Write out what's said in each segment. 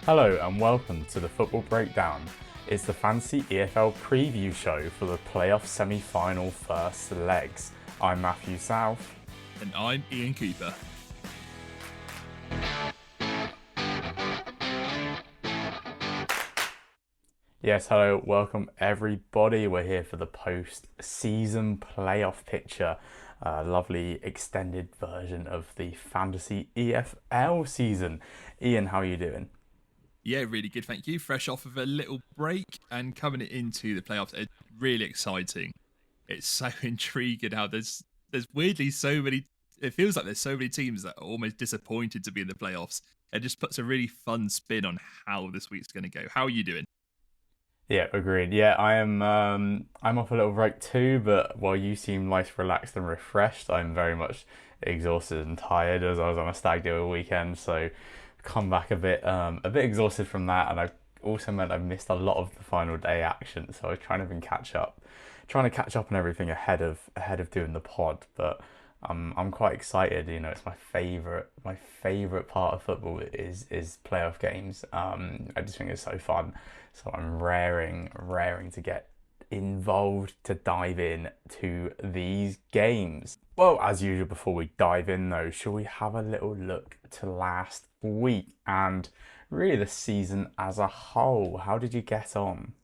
Hello and welcome to the Football Breakdown. It's the Fantasy EFL preview show for the playoff semi-final first legs. I'm Matthew South. And I'm Ian Cooper. Yes, hello, welcome everybody. We're here for the post-season playoff picture. Lovely extended version of the Fantasy EFL season. Ian, how are you doing? Yeah, really good, thank you. Fresh off of a little break and coming into the playoffs. It's really exciting. It's so intriguing how there's weirdly so many. It feels like there's so many teams that are almost disappointed to be in the playoffs. It just puts a really fun spin on how this week's going to go. How are you doing? Yeah, agreed. Yeah, I am. I'm off a little break too, but while you seem nice, relaxed, and refreshed, I'm very much exhausted and tired as I was on a stag do all weekend. So, come back a bit exhausted from that, and I also meant I missed a lot of the final day action. So I was trying to catch up on everything ahead of doing the pod. But I'm quite excited. You know, it's my favorite part of football is playoff games. I just think it's so fun. So I'm raring to get involved to dive in to these games. Well, as usual, before we dive in though, shall we have a little look to last week and really the season as a whole? How did you get on?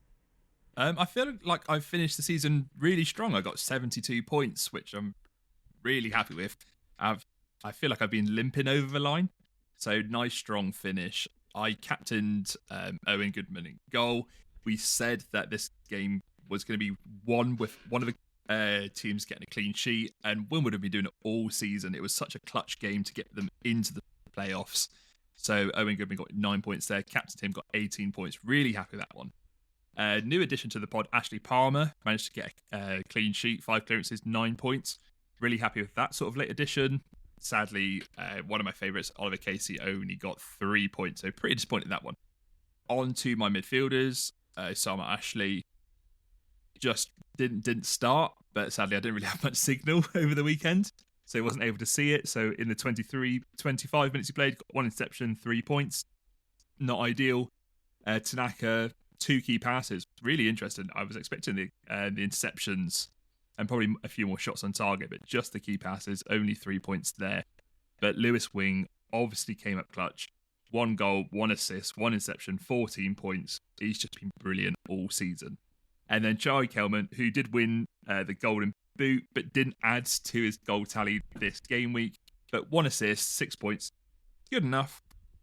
I feel like I finished the season really strong. I got 72 points, which I'm really happy with. I feel like I've been limping over the line. So nice, strong finish. I captained Owen Goodman in goal. We said that this game was going to be won with one of the teams getting a clean sheet, and Wimbledon have been doing it all season. It was such a clutch game to get them into the playoffs. So Owen Goodman got 9 points there. Captain Tim got 18 points. Really happy with that one. New addition to the pod, Ashley Palmer, managed to get a clean sheet, 5 clearances, 9 points. Really happy with that sort of late addition. Sadly, one of my favourites, Oliver Casey, only got 3 points, so pretty disappointed in that one. On to my midfielders, Sama Ashley just didn't start, but sadly I didn't really have much signal over the weekend, so he wasn't able to see it. So in the 25 minutes he played, got 1 interception, 3 points. Not ideal. Tanaka, 2 key passes. Really interesting. I was expecting the interceptions and probably a few more shots on target, but just the key passes, only 3 points there. But Lewis Wing obviously came up clutch. 1 goal, 1 assist, 1 interception, 14 points. He's just been brilliant all season. And then Charlie Kelman, who did win the Golden Boot, but didn't add to his goal tally this game week. But 1 assist, 6 points, good enough.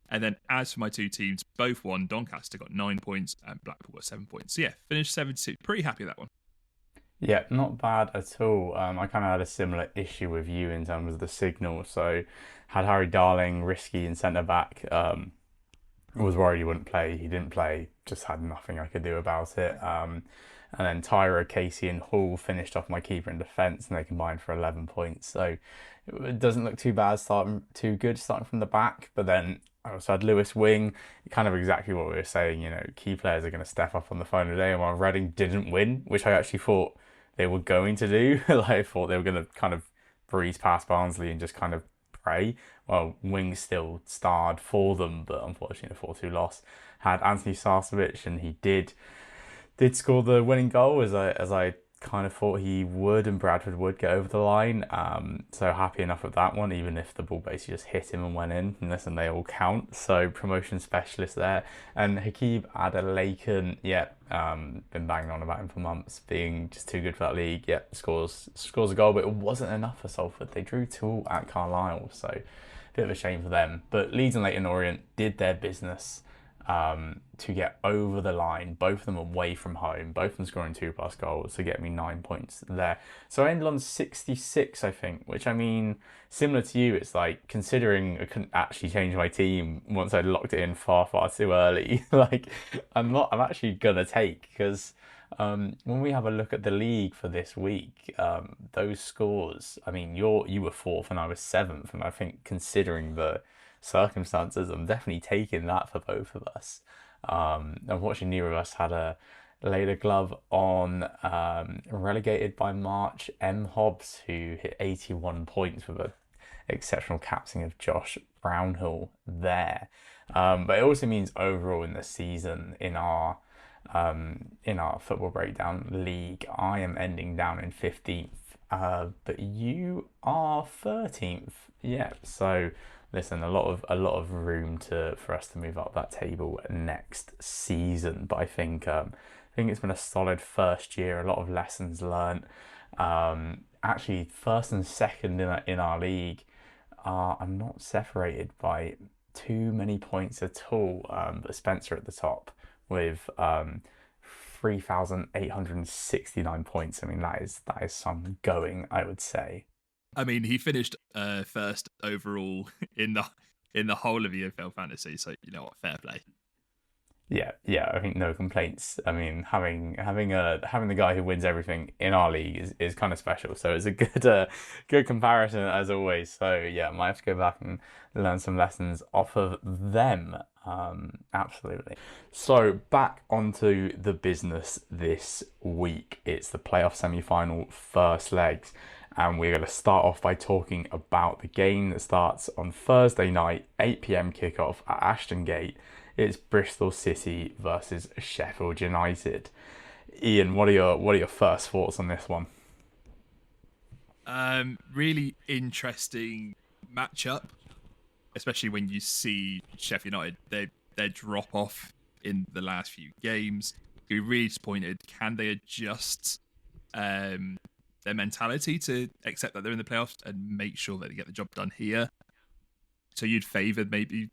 And then as for my 2 teams, both won. Doncaster got 9 points and Blackpool got 7 points. So yeah, finished 72. Pretty happy with that one. Yeah, not bad at all. I kind of had a similar issue with you in terms of the signal. So had Harry Darling, risky in centre back. Was worried he wouldn't play. He didn't play. Just had nothing I could do about it. And then Tyra, Casey, and Hall finished off my keeper in defence, and they combined for 11 points. So it doesn't look too bad too good starting from the back. But then I also had Lewis Wing, kind of exactly what we were saying. You know, key players are going to step up on the final day, and while Reading didn't win, which I actually thought they were going to do. Like, I thought they were going to kind of breeze past Barnsley and just kind of pray. Well, Wing still starred for them, but unfortunately a 4-2 loss. Had Anthony Sarcevic, and he did score the winning goal as I kind of thought he would, and Bradford would get over the line. So happy enough with that one, even if the ball basically just hit him and went in. And listen, they all count. So promotion specialist there. And Hakeeb Adelakan, been banging on about him for months, being just too good for that league. Scores a goal, but it wasn't enough for Salford. They drew 2 at Carlisle, so a bit of a shame for them. But Leeds and Leyton Orient did their business to get over the line, both of them away from home, both of them scoring 2+ goals to get me 9 points there. So I ended on 66, I think, which, I mean, similar to you, it's like, considering I couldn't actually change my team once I locked it in far too early, like, I'm actually gonna take, because when we have a look at the league for this week, those scores, I mean, you were 4th and I was 7th, and I think considering the circumstances, I'm definitely taking that for both of us. Unfortunately, neither of us had a later glove on. Relegated by March, M Hobbs, who hit 81 points with exceptional captaining of Josh Brownhill there. But it also means overall in the season in our football breakdown league, I am ending down in 15th, but you are 13th. Yeah, so listen, a lot of room for us to move up that table next season. But I think it's been a solid first year. A lot of lessons learned. Actually, first and second in our league are not separated by too many points at all. But Spencer at the top with 3,869 points. I mean, that is some going, I would say. I mean, he finished first overall in the whole of EFL fantasy. So you know what, fair play. Yeah, yeah, I think no complaints. I mean, having the guy who wins everything in our league is kind of special. So it's a good comparison as always. So yeah, I might have to go back and learn some lessons off of them. Absolutely. So back onto the business this week. It's the playoff semi-final first legs, and we're going to start off by talking about the game that starts on Thursday night, 8 p.m. kickoff at Ashton Gate. It's Bristol City versus Sheffield United. Ian, what are your first thoughts on this one? Really interesting matchup, especially when you see Sheffield United, their drop off in the last few games. You're really disappointed. Can they adjust their mentality to accept that they're in the playoffs and make sure that they get the job done here? So you'd favoured maybe.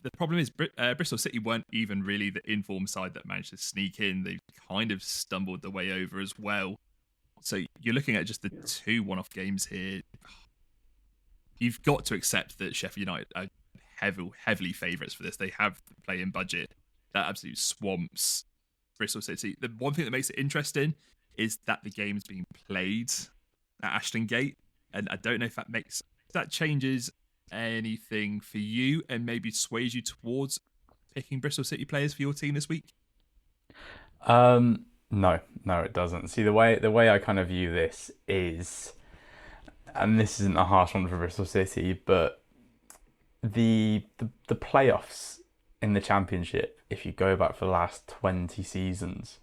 The problem is Bristol City weren't even really the informed side that managed to sneak in. They kind of stumbled their way over as well. So you're looking at just the two one-off games here. You've got to accept that Sheffield United are heavily favourites for this. They have the play-in budget that absolutely swamps Bristol City. The one thing that makes it interesting is that the game's being played at Ashton Gate, and I don't know if that changes anything for you and maybe sways you towards picking Bristol City players for your team this week. No, no, it doesn't. See, the way I kind of view this is, and this isn't a harsh one for Bristol City, but the playoffs in the Championship, if you go back for the last 20 seasons,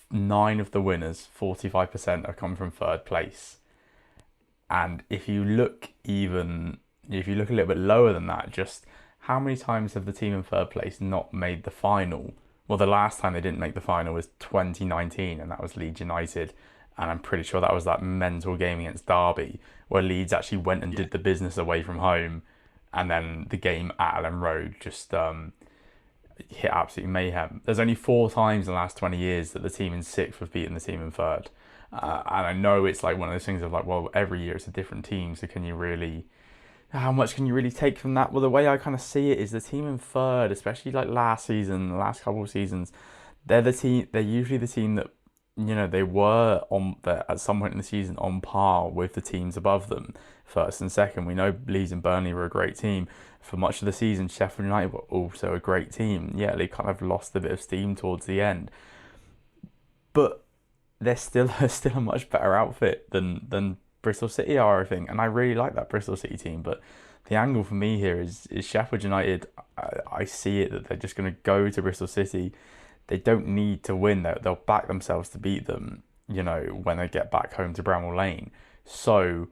9 of the winners, 45%, have come from third place. And if you look a little bit lower than that, just how many times have the team in third place not made the final? Well, the last time they didn't make the final was 2019, and that was Leeds United. And I'm pretty sure that was that mental game against Derby, where Leeds actually went and did the business away from home, and then the game at Ellen Road just hit absolute mayhem. There's only 4 times in the last 20 years that the team in 6th have beaten the team in 3rd. And I know it's like one of those things of like, well, every year it's a different team, so how much can you really take from that? Well, the way I kind of see it is the team in 3rd, especially like last season, the last couple of seasons, they're usually the team that, they were at some point in the season on par with the teams above them, first and second. We know Leeds and Burnley were a great team. For much of the season, Sheffield United were also a great team. Yeah, they kind of lost a bit of steam towards the end. But they're still a much better outfit than Bristol City are, I think, and I really like that Bristol City team. But the angle for me here is Sheffield United. I see it that they're just going to go to Bristol City. They don't need to win. They'll back themselves to beat them, when they get back home to Bramall Lane. So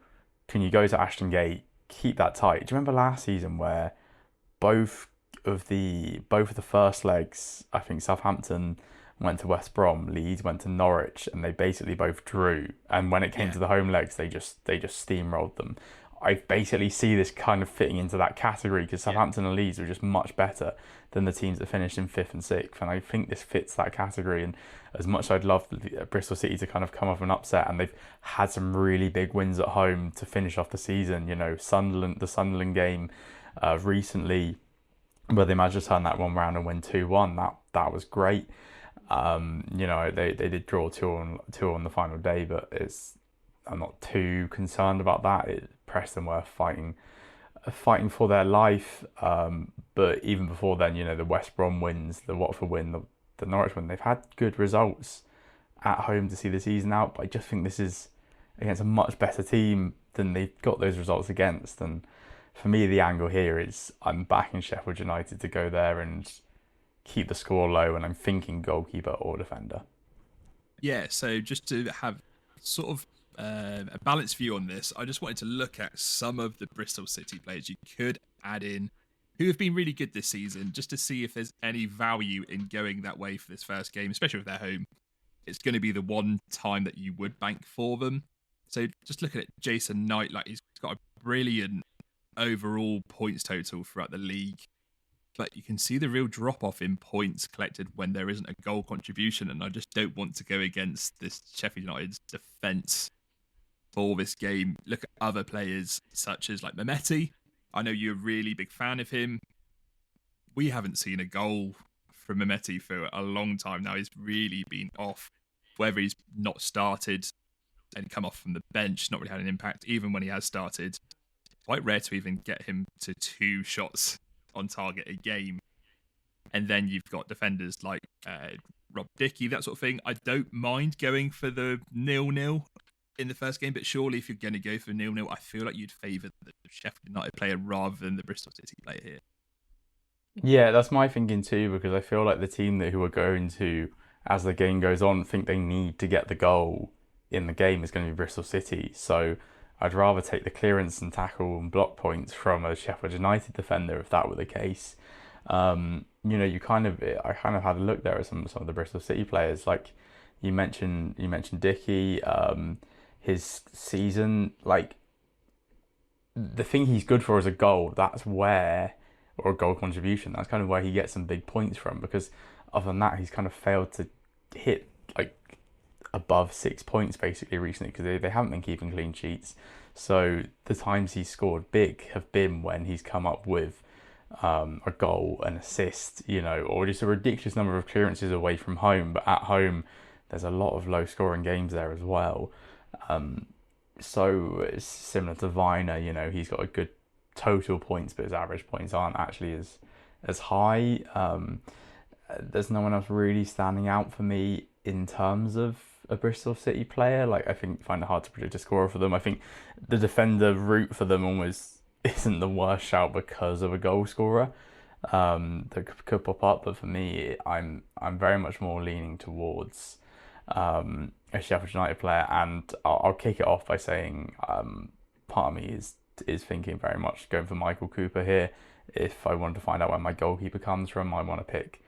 can you go to Ashton Gate, keep that tight? Do you remember last season where both of the first legs, I think Southampton went to West Brom, Leeds went to Norwich, and they basically both drew. And when it came to the home legs, they just steamrolled them. I basically see this kind of fitting into that category because Southampton and Leeds were just much better than the teams that finished in 5th and 6th. And I think this fits that category. And as much as I'd love Bristol City to kind of come off an upset, and they've had some really big wins at home to finish off the season, the Sunderland game recently, where they managed to turn that one round and win 2-1. That was great. They did draw two on the final day, but I'm not too concerned about that. Preston were fighting for their life. But even before then, the West Brom wins, the Watford win, the Norwich win, they've had good results at home to see the season out. But I just think this is against a much better team then they've got those results against. And for me, the angle here is I'm backing Sheffield United to go there and keep the score low, and I'm thinking goalkeeper or defender. Yeah, so just to have sort of a balanced view on this, I just wanted to look at some of the Bristol City players you could add in who have been really good this season, just to see if there's any value in going that way for this first game, especially if they're home. It's going to be the one time that you would bank for them. So just looking at Jason Knight, like he's got a brilliant overall points total throughout the league. But you can see the real drop off in points collected when there isn't a goal contribution. And I just don't want to go against this Sheffield United's defence for this game. Look at other players such as like Mehmeti. I know you're a really big fan of him. We haven't seen a goal from Mehmeti for a long time now. He's really been off. Whether he's not started and come off from the bench, not really had an impact. Even when he has started, quite rare to even get him to 2 shots on target a game. And then you've got defenders like Rob Dickey, that sort of thing. I don't mind going for the 0-0 in the first game, but surely if you're going to go for 0-0, I feel like you'd favour the Sheffield United player rather than the Bristol City player here. Yeah, that's my thinking too, because I feel like the team who are going to, as the game goes on, think they need to get the goal in the game is going to be Bristol City. So I'd rather take the clearance and tackle and block points from a Sheffield United defender if that were the case. I kind of had a look there at some of the Bristol City players. Like you mentioned Dickey, his season, like the thing he's good for is a goal. Or a goal contribution. That's kind of where he gets some big points from, because other than that, he's kind of failed to hit like above 6 points basically recently, because they haven't been keeping clean sheets. So the times he's scored big have been when he's come up with a goal, an assist, or just a ridiculous number of clearances away from home. But at home, there's a lot of low scoring games there as well. So it's similar to Viner, he's got a good total points, but his average points aren't actually as high. There's no one else really standing out for me in terms of a Bristol City player. Like I find it hard to predict a scorer for them. I think the defender route for them almost isn't the worst shout because of a goal scorer that could pop up. But for me, I'm very much more leaning towards a Sheffield United player, and I'll kick it off by saying part of me is thinking very much going for Michael Cooper here. If I want to find out where my goalkeeper comes from, I want to pick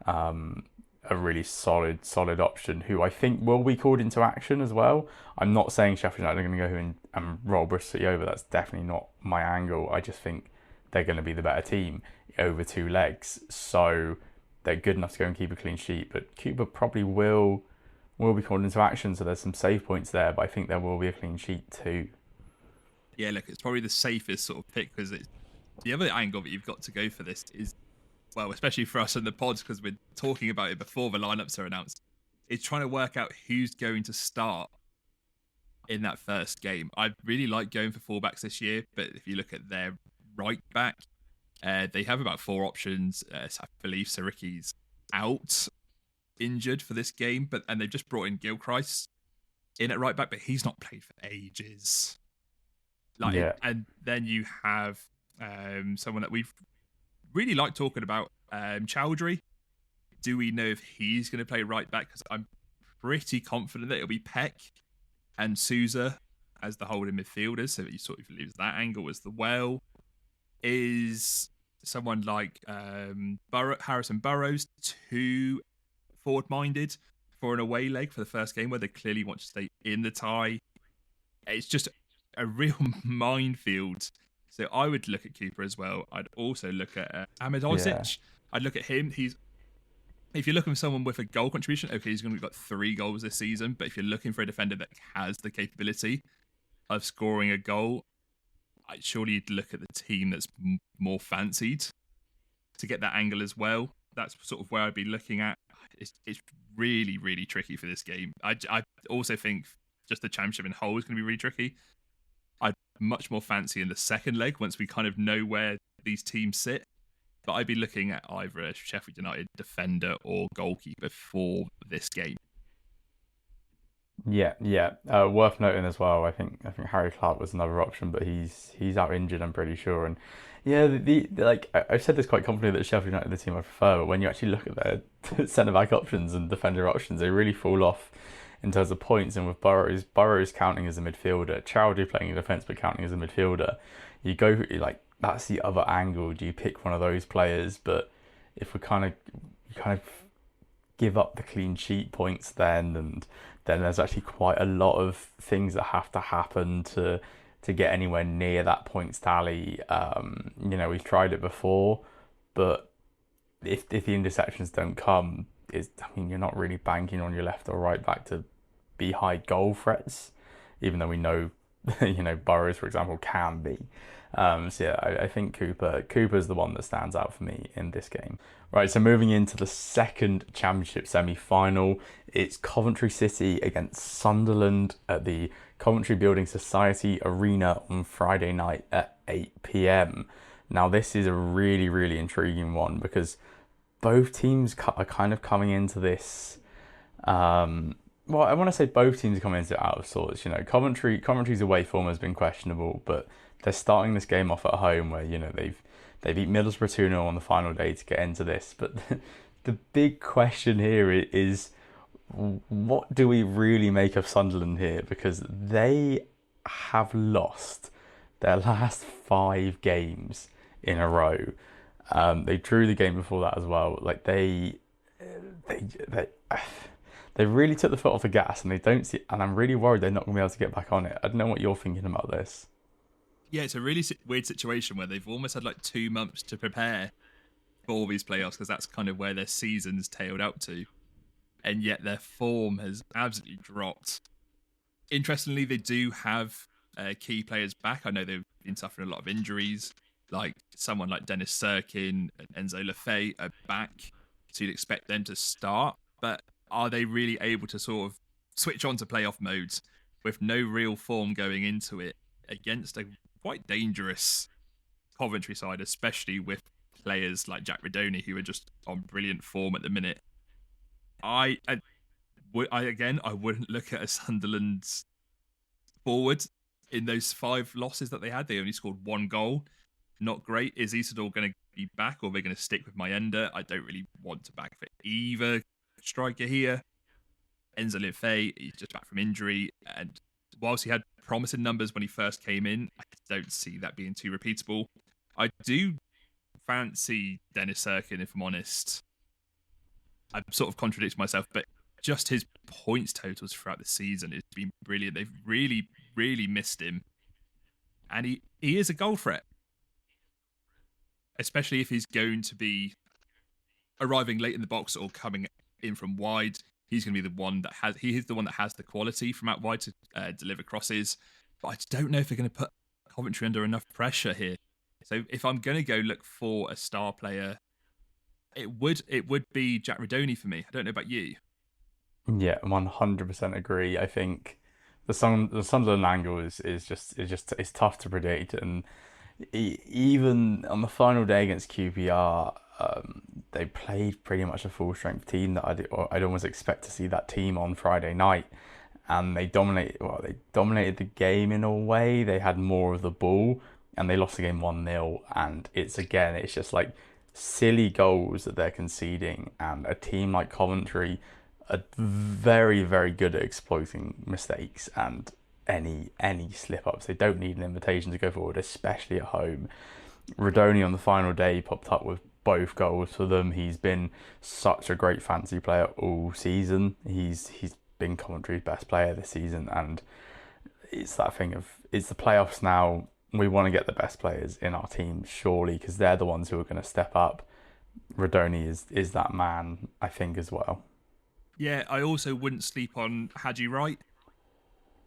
a really solid option who I think will be called into action as well. I'm not saying Sheffield United are going to go and roll Bristol City over. That's definitely not my angle. I just think they're going to be the better team over 2 legs. So they're good enough to go and keep a clean sheet. But Cooper probably will be called into action. So there's some save points there, but I think there will be a clean sheet too. Yeah, look, it's probably the safest sort of pick, because the other angle that you've got to go for this is, well, especially for us in the pods, because we're talking about it before the lineups are announced, is trying to work out who's going to start in that first game. I really like going for fullbacks this year, but if you look at their right back, they have about 4 options. I believe Sariki's out injured for this game, and they've just brought in Gilchrist in at right back, but he's not played for ages. And then you have someone that we've really liked talking about, Chowdhury. Do we know if he's going to play right back? Because I'm pretty confident that it'll be Peck and Souza as the holding midfielders, so that you sort of lose that angle as well. Is someone like Harrison Burrows too forward-minded for an away leg for the first game where they clearly want to stay in the tie? It's just a real minefield. So I would look at Cooper as well. I'd also look at Ahmed Osic. Yeah. I'd look at him. If you're looking for someone with a goal contribution, okay, he's going to have got 3 goals this season. But if you're looking for a defender that has the capability of scoring a goal, surely you'd look at the team that's more fancied to get that angle as well. That's sort of where I'd be looking at. It's really, really tricky for this game. I also think just the championship in whole is going to be really tricky. I'd much more fancy in the second leg once we kind of know where these teams sit. But I'd be looking at either a Sheffield United defender or goalkeeper for this game. Yeah, yeah. Worth noting as well. I think Harry Clark was another option, but he's out injured. I'm pretty sure. And yeah, like I've said this quite confidently that Sheffield United are the team I prefer. But when you actually look at their centre back options and defender options, they really fall off in terms of points. And with Burrows counting as a midfielder, Chowdhury playing in defence but counting as a midfielder, you go like that's the other angle. Do you pick one of those players? But if we kind of give up the clean sheet points and then there's actually quite a lot of things that have to happen to get anywhere near that points tally. We've tried it before, but if the interceptions don't come, you're not really banking on your left or right back to be high goal threats, even though we know Burrows, for example, can be. So yeah, I think Cooper's the one that stands out for me in this game. Right, so moving into the second championship semi-final, it's Coventry City against Sunderland at the Coventry Building Society Arena on Friday night at 8 p.m. Now, this is a really, really intriguing one because both teams are kind of coming into this. Well, I want to say both teams are coming into it out of sorts. Coventry's away form has been questionable, but they're starting this game off at home where they beat Middlesbrough 2-0 on the final day to get into this. But the big question here is what do we really make of Sunderland here? Because they have lost their last 5 games in a row. They drew the game before that as well. Like they they really took the foot off the gas, and they don't see. And I'm really worried they're not going to be able to get back on it. I don't know what you're thinking about this. Yeah, it's a really weird situation where they've almost had like 2 months to prepare for these playoffs because that's kind of where their season's tailed out to, and yet their form has absolutely dropped. Interestingly, they do have key players back. I know they've been suffering a lot of injuries, like someone like Dennis Sirkin and Enzo Lefebvre are back, so you'd expect them to start. But are they really able to sort of switch on to playoff modes with no real form going into it against a quite dangerous Coventry side, especially with players like Jack Redoni who are just on brilliant form at the minute? I wouldn't look at a Sunderland's forward in those 5 losses that they had. They only scored 1 goal. Not great. Is Isidore going to be back, or are they going to stick with Mayenda? I don't really want to back for either striker here. Enzo Lefebvre, he's just back from injury, and whilst he had promising numbers when he first came in, I don't see that being too repeatable. I do fancy Dennis Sirkin, if I'm honest. I'm sort of contradicting myself, but just his points totals throughout the season has been brilliant. They've really, really missed him. And he is a goal threat, especially if he's going to be arriving late in the box or coming in from wide. He's going to be the one that has the quality from out wide to deliver crosses. But I just don't know if they're going to put Coventry under enough pressure here. So if I'm going to go look for a star player, it would be Jack Redoni for me. I don't know about you. Yeah, 100% agree. I think the Sunderland angle is just it's tough to predict, and even on the final day against QPR, they played pretty much a full strength team that I'd almost expect to see that team on Friday night, and they dominated the game in a way. They had more of the ball, and they lost the game 1-0. And it's just like silly goals that they're conceding, and a team like Coventry are very, very good at exploiting mistakes and any slip ups. They don't need an invitation to go forward, especially at home. Redoni on the final day popped up with both goals for them. He's been such a great fantasy player all season. He's been Coventry's best player this season, and it's that thing of it's the playoffs now. We want to get the best players in our team, surely, because they're the ones who are going to step up. Redoni is that man, I think, as well. Yeah, I also wouldn't sleep on Hadji Wright.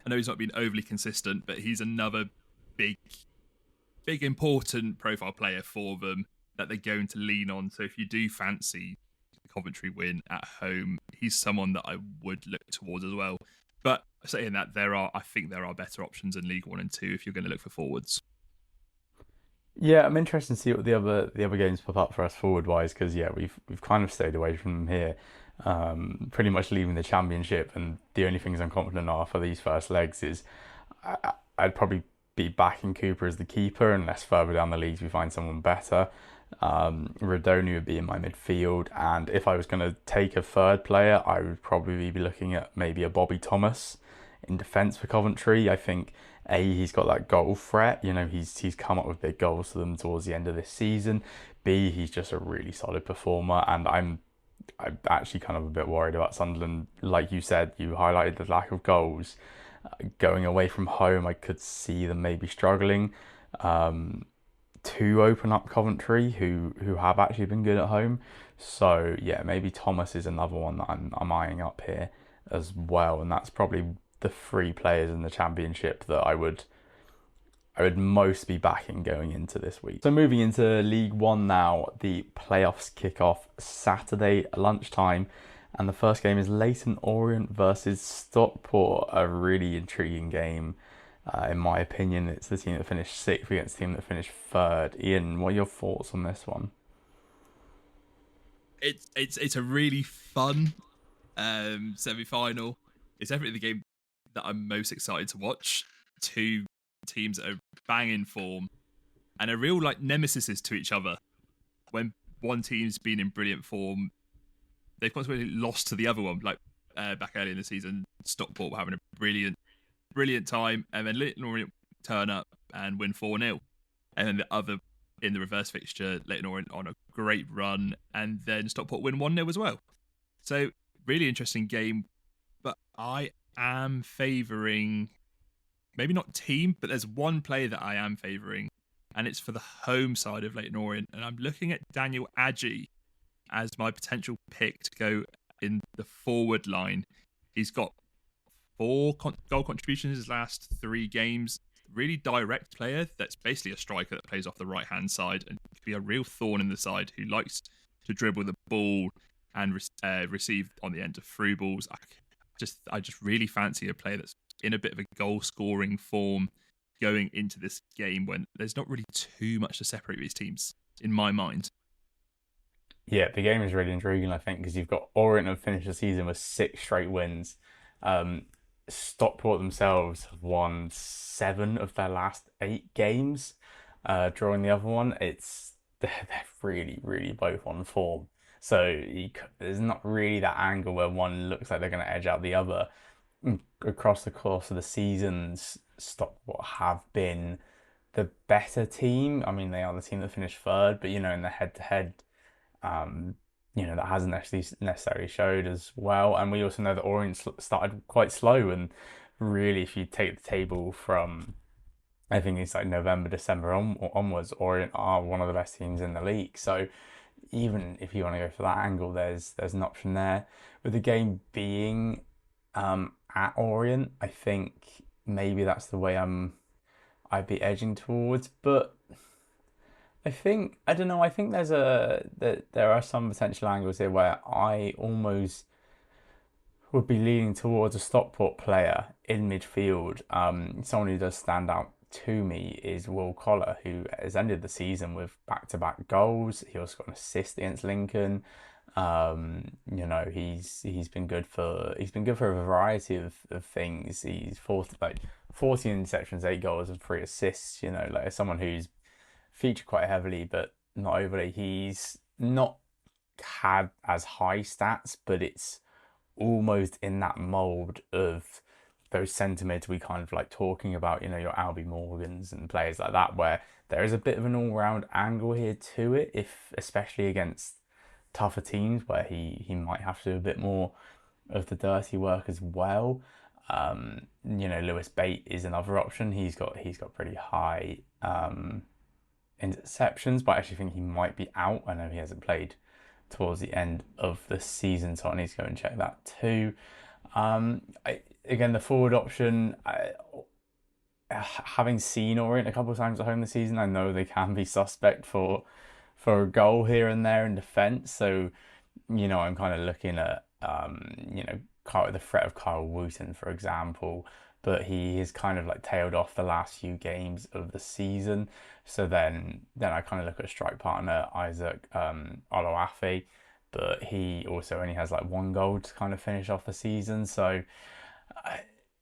I know he's not been overly consistent, but he's another big, big important profile player for them that they're going to lean on. So if you do fancy Coventry win at home, he's someone that I would look towards as well. But saying that, I think there are better options in League One and Two if you're going to look for forwards. Yeah, I'm interested to see what the other games pop up for us forward wise because yeah, we've kind of stayed away from them here. pretty much leaving the championship, and the only things I'm confident are for these first legs is I'd probably be backing Cooper as the keeper unless further down the leagues we find someone better. Radoni would be in my midfield, and if I was going to take a third player, I would probably be looking at maybe a Bobby Thomas in defence for Coventry. I think he's got that goal threat. He's come up with big goals for them towards the end of this season. B, he's just a really solid performer, and I'm actually kind of a bit worried about Sunderland. Like you said, you highlighted the lack of goals. Going away from home, I could see them maybe struggling to open up Coventry, who have actually been good at home. So yeah, maybe Thomas is another one that I'm eyeing up here as well, and that's probably the three players in the Championship that I would most be backing going into this week. So moving into League One now, the playoffs kick off Saturday lunchtime, and the first game is Leyton Orient versus Stockport. A really intriguing game, in my opinion. It's the team that finished sixth against the team that finished third. Ian, what are your thoughts on this one? It's a really fun semi-final. It's definitely the game that I'm most excited to watch. Two teams that are banging form and a real nemesis to each other. When one team's been in brilliant form, they've consequently lost to the other one. Back early in the season, Stockport were having a brilliant time, and then Leyton Orient turn up and win 4-0. And then the other in the reverse fixture, Leyton Orient on a great run, and then Stockport win 1-0 as well. So really interesting game, but I am favouring, maybe not team, but there's one player that I am favouring, and it's for the home side of Leyton Orient, and I'm looking at Daniel Adjei as my potential pick to go in the forward line. He's got 4 goal contributions in his last 3 games. Really direct player that's basically a striker that plays off the right-hand side and could be a real thorn in the side, who likes to dribble the ball and receive on the end of through balls. I just really fancy a player that's in a bit of a goal-scoring form going into this game when there's not really too much to separate these teams, in my mind. Yeah, the game is really intriguing, I think, because you've got Orient have finished the season with 6 straight wins. Stockport themselves have won 7 of their last 8 games, drawing the other one. They're really, really both on form. So there's not really that angle where one looks like they're going to edge out the other. Across the course of the seasons, Stockport have been the better team. I mean, they are the team that finished third, but in the head-to-head, that hasn't actually necessarily showed as well. And we also know that Orient started quite slow, and really, if you take the table from, I think it's November, December onwards, Orient are one of the best teams in the league. So even if you want to go for that angle, there's an option there. With the game being at Orient, I think maybe that's the way I'd be edging towards, but I don't know. I think there are some potential angles here where I almost would be leaning towards a Stockport player in midfield. Someone who does stand out to me is Will Collar, who has ended the season with back-to-back goals. He also got an assist against Lincoln. He's been good for a variety of things. He's 14 interceptions, 8 goals, and 3 assists. As someone who's featured quite heavily, but not overly. He's not had as high stats, but it's almost in that mould of those centre-mids we kind of like talking about, your Albie Morgans and players like that, where there is a bit of an all-round angle here to it, especially against tougher teams where he might have to do a bit more of the dirty work as well. Lewis Bate is another option. He's got pretty high interceptions, but I actually think he might be out. I know he hasn't played towards the end of the season, so I need to go and check that too. Again, the forward option, having seen Orient a couple of times at home this season, I know they can be suspect for a goal here and there in defence. So, I'm kind of looking at, the threat of Kyle Wooten, for example, but he has kind of tailed off the last few games of the season. So then I kind of look at a strike partner, Isaac Oloafe, but he also only has like one goal to kind of finish off the season. So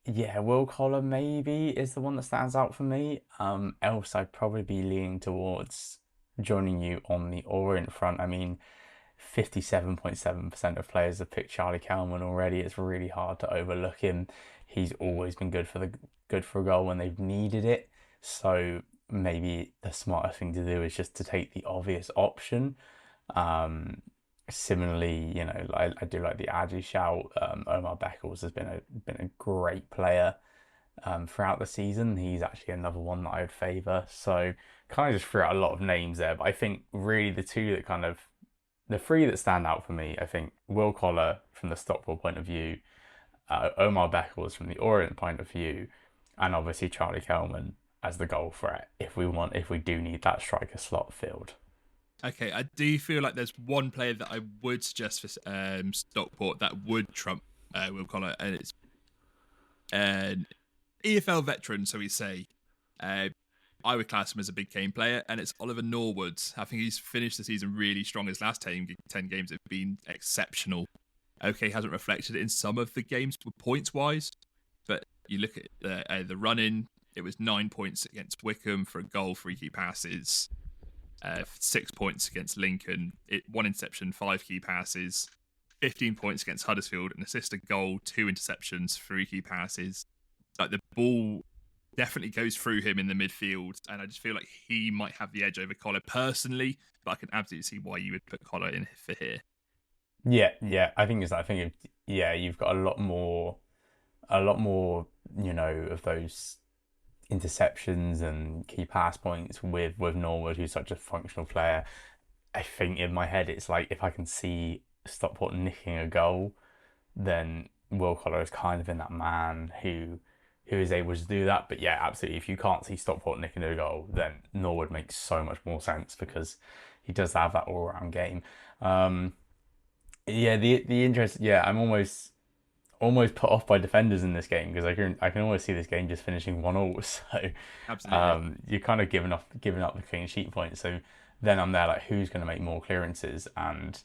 yeah, Will Collar maybe is the one that stands out for me. Else I'd probably be leaning towards joining you on the Orient front. I mean, 57.7% of players have picked Charlie Kelman already. It's really hard to overlook him. He's always been good for a goal when they've needed it. So maybe the smartest thing to do is just to take the obvious option. Um, Similarly, I do like the Adji shout. Omar Beckles has been a great player throughout the season. He's actually another one that I would favour. So kind of just threw out a lot of names there, but I think really the three that stand out for me, I think Will Collar from the Stockport point of view, Omar Beckles from the Orient point of view, and obviously Charlie Kelman as the goal threat if we do need that striker slot filled. Okay, I do feel like there's one player that I would suggest for Stockport that would trump Will Collar, and it's an EFL veteran, so we say. I would class him as a big game player, and it's Oliver Norwood. I think he's finished the season really strong. His last 10 games have been exceptional. Okay, hasn't reflected in some of the games points-wise, but you look at the run-in, it was 9 points against Wickham for a goal, 3 key passes. 6 points against Lincoln, 1 interception, 5 key passes, 15 points against Huddersfield, an assist, a goal, 2 interceptions, 3 key passes. Like the ball definitely goes through him in the midfield, and I just feel like he might have the edge over Collar personally, but I can absolutely see why you would put Collar in for here. Yeah, yeah, I think it's that thing of yeah, you've got a lot more, of those interceptions and key pass points with Norwood, who's such a functional player. I think in my head it's like if I can see Stockport nicking a goal, then Will Collar is kind of in that man who is able to do that. But yeah, absolutely. If you can't see Stockport nicking a goal, then Norwood makes so much more sense because he does have that all round game. Yeah, the interest. Yeah, I'm almost put off by defenders in this game because I can almost see this game just finishing 1-1. So Absolutely. you're kind of giving up the clean sheet point. So then I'm there like who's going to make more clearances and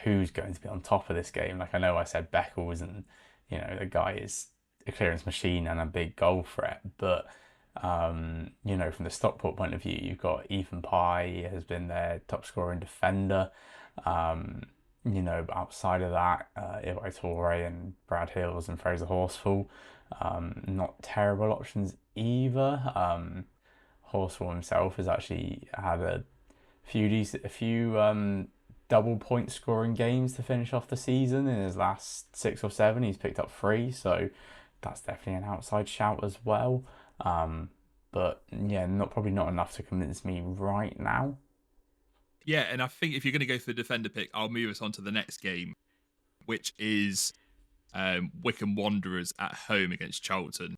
who's going to be on top of this game. Like I know I said Beckles and the guy is a clearance machine and a big goal threat, but from the Stockport point of view, you've got Ethan Pye has been their top scoring defender. Um, Outside of that, Ibai Toure and Brad Hills and Fraser Horsfall, not terrible options either. Horsfall himself has actually had a few double point scoring games to finish off the season. In his last 6 or 7, he's picked up 3, so that's definitely an outside shout as well. But yeah, probably not enough to convince me right now. Yeah, and I think if you're going to go for the defender pick, I'll move us on to the next game, which is Wickham Wanderers at home against Charlton.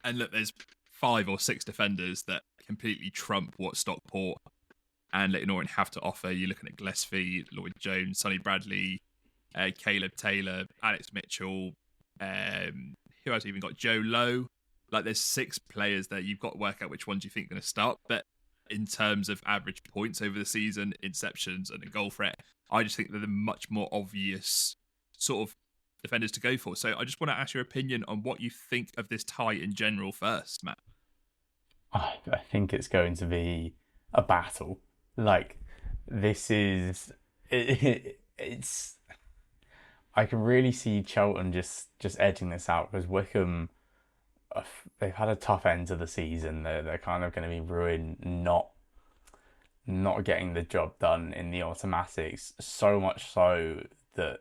And look, there's 5 or 6 defenders that completely trump what Stockport and Leighton Orient have to offer. You're looking at Gillespie, Lloyd Jones, Sonny Bradley, Caleb Taylor, Alex Mitchell. Who else even got? Joe Lowe. Like there's 6 players there. You've got to work out which ones you think are going to start. But in terms of average points over the season, interceptions and a goal threat, I just think they're the much more obvious sort of defenders to go for. So I just want to ask your opinion on what you think of this tie in general first, Matt. I think it's going to be a battle. Like this is it's I can really see Cheltenham just edging this out because Wickham they've had a tough end to the season. They're kind of going to be ruined not getting the job done in the automatics. So much so that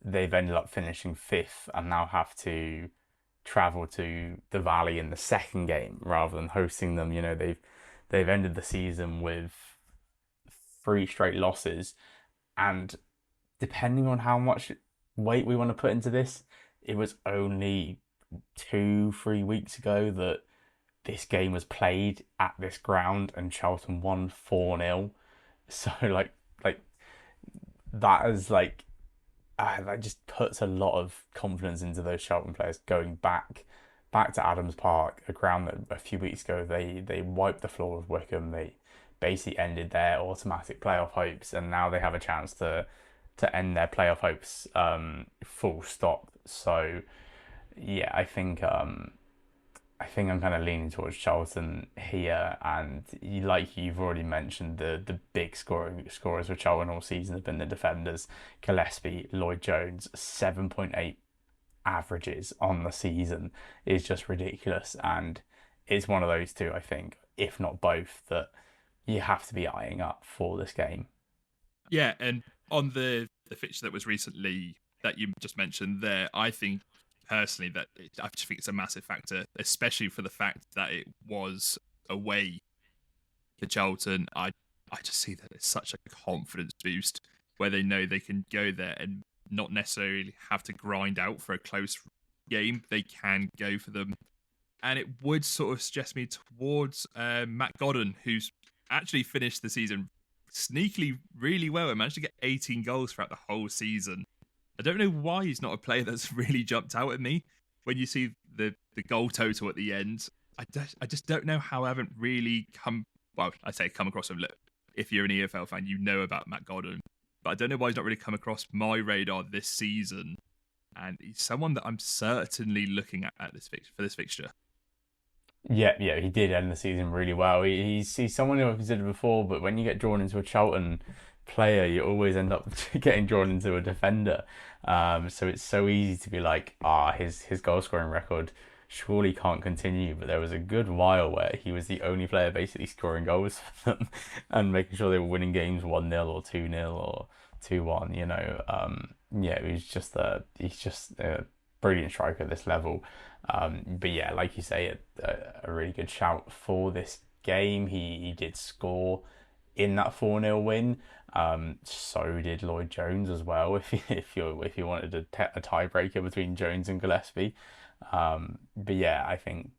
they've ended up finishing 5th and now have to travel to the Valley in the second game rather than hosting them. They've ended the season with 3 straight losses, and depending on how much weight we want to put into this, it was only 2-3 weeks ago that this game was played at this ground and Charlton won 4-0. So like that is like that just puts a lot of confidence into those Charlton players going back to Adams Park, a ground that a few weeks ago they wiped the floor with Wickham. They basically ended their automatic playoff hopes, and now they have a chance to to end their playoff hopes. Full stop. So yeah, I think I'm kind of leaning towards Charlton here, and like you've already mentioned, the big scorers for Charlton all season have been the defenders. Gillespie, Lloyd Jones, 7.8 averages on the season is just ridiculous, and it's one of those two, I think, if not both, that you have to be eyeing up for this game. Yeah, and on the fixture that was recently that you just mentioned there, I think personally I just think it's a massive factor, especially for the fact that it was away for Charlton. I just see that it's such a confidence boost where they know they can go there and not necessarily have to grind out for a close game. They can go for them. And it would sort of suggest me towards Matt Godden, who's actually finished the season sneakily really well and managed to get 18 goals throughout the whole season. I don't know why he's not a player that's really jumped out at me when you see the goal total at the end. I just don't know how I haven't really I say come across him. Look, if you're an EFL fan, you know about Matt Godden, but I don't know why he's not really come across my radar this season. And he's someone that I'm certainly looking at for this fixture. Yeah, he did end the season really well. He's someone who I've considered before, but when you get drawn into a Charlton player, you always end up getting drawn into a defender. So it's so easy to be like, his goal scoring record surely can't continue. But there was a good while where he was the only player basically scoring goals for them and making sure they were winning games 1-0 or 2-0 or 2-1. Yeah, he's just a brilliant striker at this level. But yeah, like you say, a really good shout for this game. He did score in that 4-0 win. So did Lloyd Jones as well. If you wanted a tiebreaker between Jones and Gillespie. But yeah, I think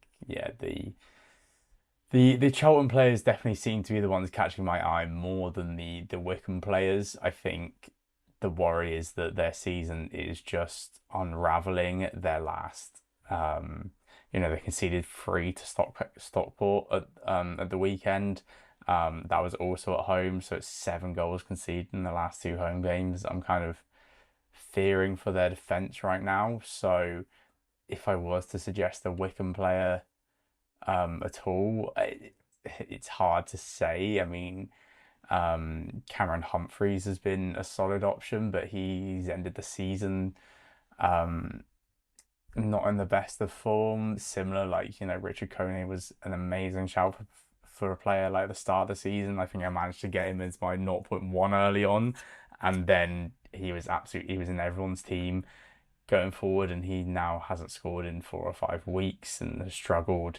the Charlton players definitely seem to be the ones catching my eye more than the Wycombe players. I think the worry is that their season is just unraveling. Their last, they conceded 3 to Stockport at the weekend. That was also at home, so it's 7 goals conceded in the last 2 home games. I'm kind of fearing for their defence right now. So if I was to suggest a Wycombe player at all, it's hard to say. I mean, Cameron Humphreys has been a solid option, but he's ended the season not in the best of form. Similar, Richard Coney was an amazing shout for a player like the start of the season. I think I managed to get him as my zero point 0.1 early on, and then he was in everyone's team going forward, and he now hasn't scored in 4 or 5 weeks and has struggled.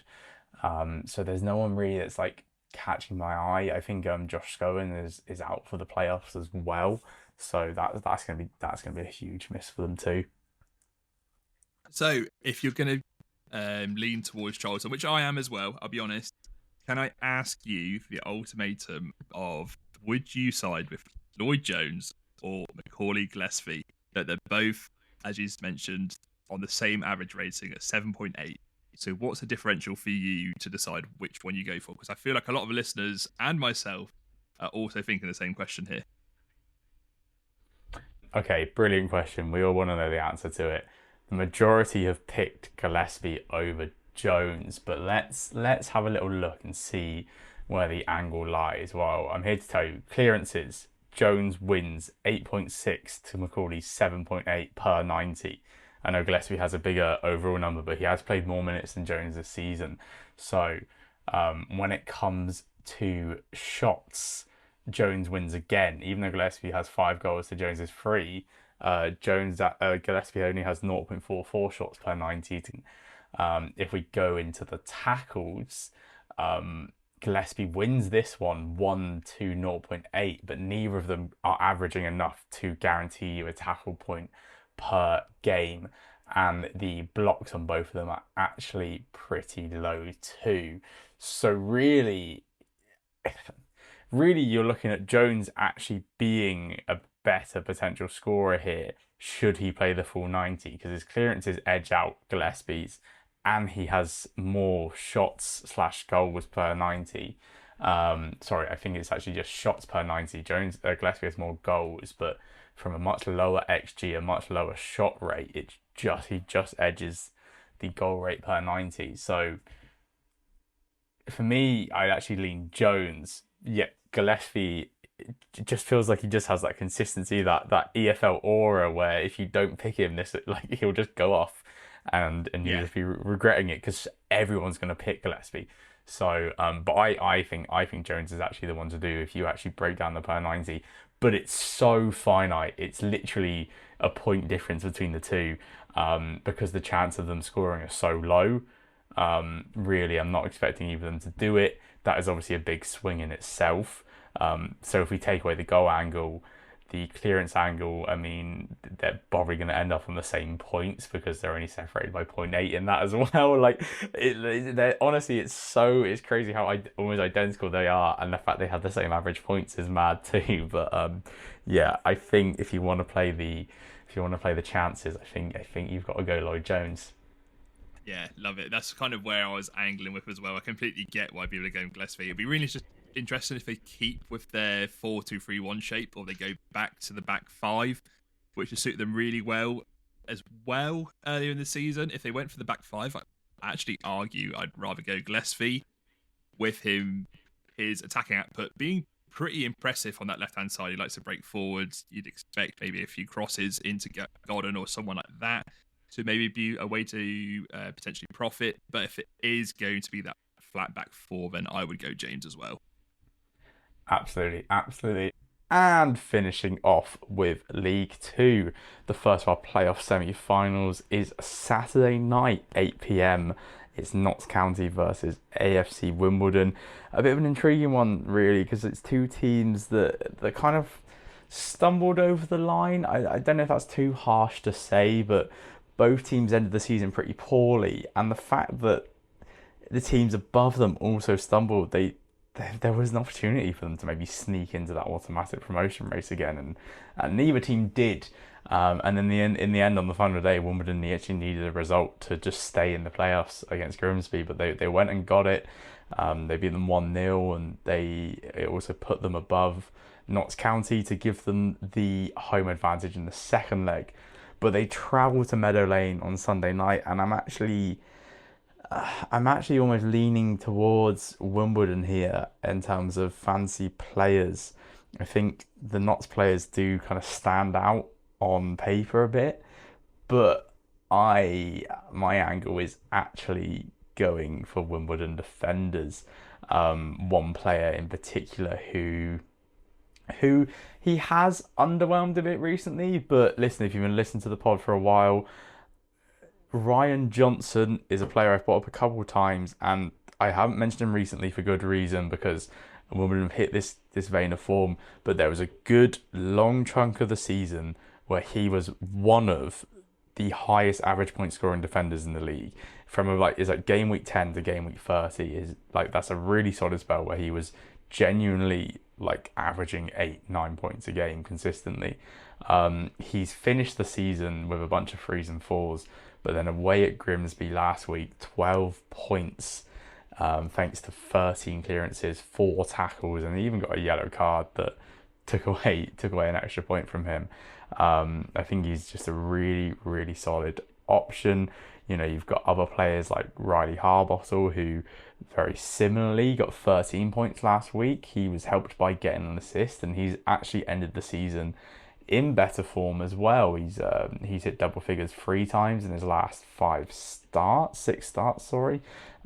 So there's no one really that's like catching my eye. I think Josh Scowen is out for the playoffs as well, so that's gonna be a huge miss for them too. So if you're going to lean towards Charlton, which I am as well, I'll be honest, can I ask you the ultimatum of would you side with Lloyd Jones or Macaulay Gillespie? That they're both, as you mentioned, on the same average rating at 7.8. So what's the differential for you to decide which one you go for? Because I feel like a lot of listeners and myself are also thinking the same question here. Okay, brilliant question. We all want to know the answer to it. The majority have picked Gillespie over Jones, but let's have a little look and see where the angle lies. Well, I'm here to tell you, clearances, Jones wins 8.6 to Macaulay's 7.8 per 90. I know Gillespie has a bigger overall number, but he has played more minutes than Jones this season. So when it comes to shots, Jones wins again, even though Gillespie has 5 goals to Jones's 3. Gillespie only has 0.44 shots per 90. If we go into the tackles, Gillespie wins this one 1 to 0.8, but neither of them are averaging enough to guarantee you a tackle point per game, and the blocks on both of them are actually pretty low too. So really you're looking at Jones actually being a better potential scorer here should he play the full 90, because his clearances edge out Gillespie's and he has more shots / goals per 90. Sorry, I think it's actually just shots per 90. Gillespie has more goals, but from a much lower XG, a much lower shot rate. He just edges the goal rate per 90. So for me, I'd actually lean Jones. Yet Gillespie, it just feels like he just has that consistency, that EFL aura where if you don't pick him, this like he'll just go off, and you'll Yeah. just be regretting it because everyone's going to pick Gillespie. So, but I think Jones is actually the one to do if you actually break down the per 90. But it's so finite. It's literally a point difference between the two, because the chance of them scoring are so low. Really, I'm not expecting either of them to do it. That is obviously a big swing in itself. So if we take away the goal angle, the clearance angle, I mean, they're probably going to end up on the same points because they're only separated by point 0.8 in that as well. Like, honestly, it's crazy how almost identical they are, and the fact they have the same average points is mad too. But yeah, I think if you want to play the chances, I think you've got to go Lloyd Jones. Yeah, love it. That's kind of where I was angling with as well. I completely get why people are going Gillespie. It'd be really just interesting if they keep with their 4-2-3-1 shape or they go back to the back five, which would suit them really well as well earlier in the season. If they went for the back five, I actually argue I'd rather go Gillespie with his attacking output being pretty impressive on that left-hand side. He likes to break forwards. You'd expect maybe a few crosses into Godden or someone like that to maybe be a way to potentially profit. But if it is going to be that flat back four, then I would go James as well. Absolutely, absolutely. And finishing off with League Two, the first of our playoff semi-finals is Saturday night, 8 p.m. It's Notts County versus AFC Wimbledon. A bit of an intriguing one, really, because it's two teams that kind of stumbled over the line. I don't know if that's too harsh to say, but both teams ended the season pretty poorly, and the fact that the teams above them also stumbled, there was an opportunity for them to maybe sneak into that automatic promotion race again, and neither team did. And in the end, on the final day, Wimbledon actually needed a result to just stay in the playoffs against Grimsby, but they went and got it. They beat them 1-0, and it also put them above Notts County to give them the home advantage in the second leg. But they travelled to Meadow Lane on Sunday night, and I'm actually almost leaning towards Wimbledon here in terms of fancy players. I think the Notts players do kind of stand out on paper a bit, but my angle is actually going for Wimbledon defenders. One player in particular who he has underwhelmed a bit recently, but listen, if you've been listening to the pod for a while, Ryan Johnson is a player I've brought up a couple of times, and I haven't mentioned him recently for good reason because Wimbledon have hit this vein of form. But there was a good long chunk of the season where he was one of the highest average point scoring defenders in the league. Is like game week 10 to game week 30 is like that's a really solid spell where he was genuinely like averaging 8-9 points a game consistently. He's finished the season with a bunch of threes and fours, but then away at Grimsby last week, 12 points, thanks to 13 clearances, 4 tackles, and he even got a yellow card that took away an extra point from him. I think he's just a really, really solid option. You know, you've got other players like Riley Harbottle, who very similarly got 13 points last week. He was helped by getting an assist, and he's actually ended the season in better form as well. He's hit double figures 3 times in his last 6 starts, sorry.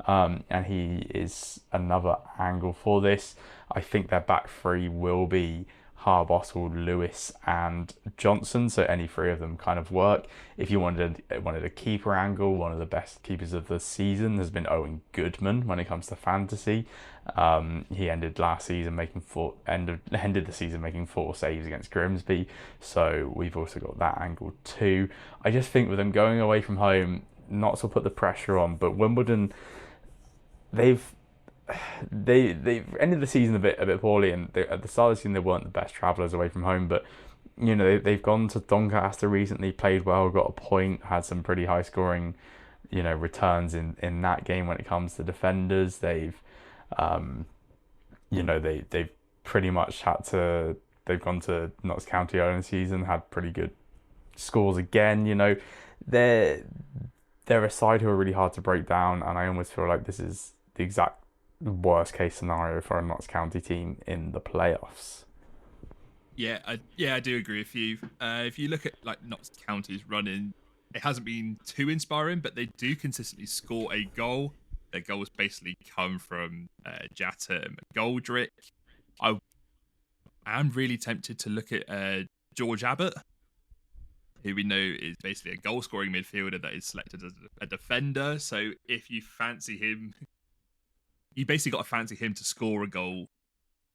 And he is another angle for this. I think their back three will be Harbottle, Lewis, and Johnson. So any 3 of them kind of work. If you wanted a keeper angle, one of the best keepers of the season has been Owen Goodman when it comes to fantasy. He ended the season making 4 saves against Grimsby. So we've also got that angle too. I just think with them going away from home, Notts will put the pressure on, but Wimbledon, they've ended the season a bit poorly, and at the start of the season they weren't the best travellers away from home. But you know they've gone to Doncaster recently, played well, got a point, had some pretty high scoring, returns in that game when it comes to defenders. They've pretty much had to they've gone to Notts County earlier in the season, had pretty good scores again. They're they're a side who are really hard to break down, and I almost feel like this is the exact worst case scenario for a Notts County team in the playoffs. I do agree with you. If you look at like Notts County's running, it hasn't been too inspiring, but they do consistently score a goal. Their goals basically come from Jatta and McGoldrick. I am really tempted to look at George Abbott, who we know is basically a goal-scoring midfielder that is selected as a defender. So if you fancy him, you basically got to fancy him to score a goal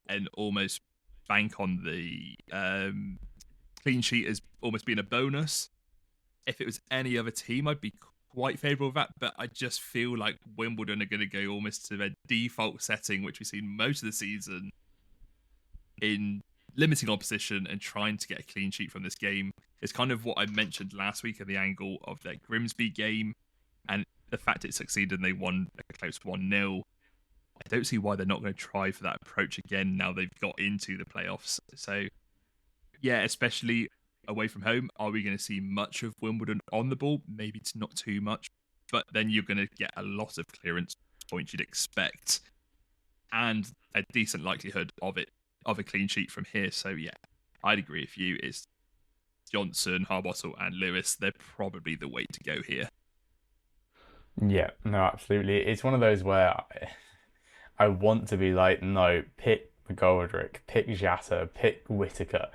and almost bank on the clean sheet as almost being a bonus. If it was any other team, I'd be quite favourable of that, but I just feel like Wimbledon are going to go almost to their default setting, which we've seen most of the season, in limiting opposition and trying to get a clean sheet from this game. It's kind of what I mentioned last week at the angle of their Grimsby game, and the fact it succeeded and they won a close 1-0. I don't see why they're not going to try for that approach again now they've got into the playoffs. So, yeah, especially away from home, are we going to see much of Wimbledon on the ball? Maybe it's not too much, but then you're going to get a lot of clearance points you'd expect and a decent likelihood of a clean sheet from here. So, yeah, I'd agree with you. It's Johnson, Harbottle, and Lewis. They're probably the way to go here. Yeah, no, absolutely. It's one of those where I want to be like, no, pick McGoldrick, pick Jatta, pick Whitaker,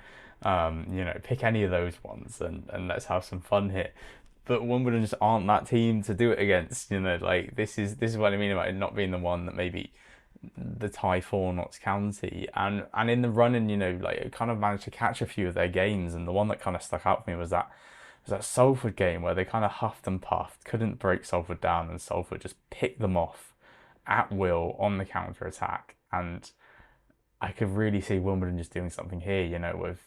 pick any of those ones and let's have some fun here. But Wimbledon just aren't that team to do it against. Like this is what I mean about it not being the one that maybe the tie for Notts County and in the running, like it kind of managed to catch a few of their games, and the one that kind of stuck out for me was that Salford game where they kind of huffed and puffed, couldn't break Salford down, and Salford just picked them off at will on the counter attack. And I could really see Wimbledon just doing something here, with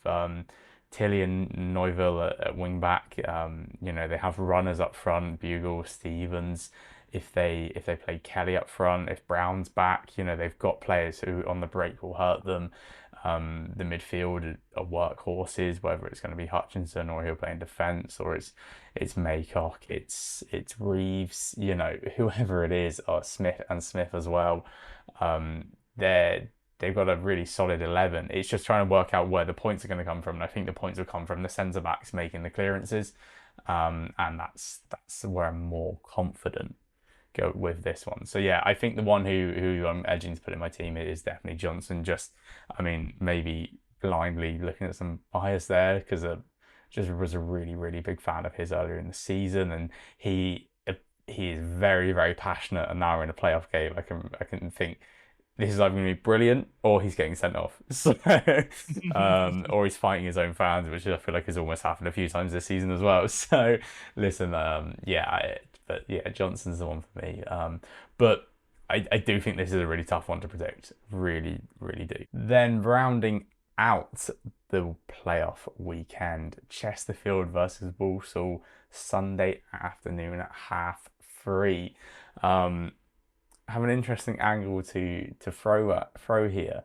Tilly and Neuville at wing back. They have runners up front, Bugle, Stevens. If they play Kelly up front, if Brown's back, they've got players who on the break will hurt them. The midfield are workhorses, whether it's going to be Hutchinson or he'll play in defence, or it's Maycock, it's Reeves, whoever it is, or Smith as well. They've got a really solid 11. It's just trying to work out where the points are going to come from, and I think the points will come from the centre backs making the clearances, and that's where I'm more confident go with this one. So yeah, I think the one who I'm edging to put in my team is definitely Johnson. Maybe blindly looking at some bias there because I just was a really, really big fan of his earlier in the season, and he is very, very passionate. And now we're in a playoff game, I can think this is either going to be brilliant or he's getting sent off. So, or he's fighting his own fans, which I feel like has almost happened a few times this season as well. So, listen, Johnson's the one for me. But I do think this is a really tough one to predict. Really, really do. Then rounding out the playoff weekend, Chesterfield versus Walsall, Sunday afternoon at 3:30. Have an interesting angle to throw here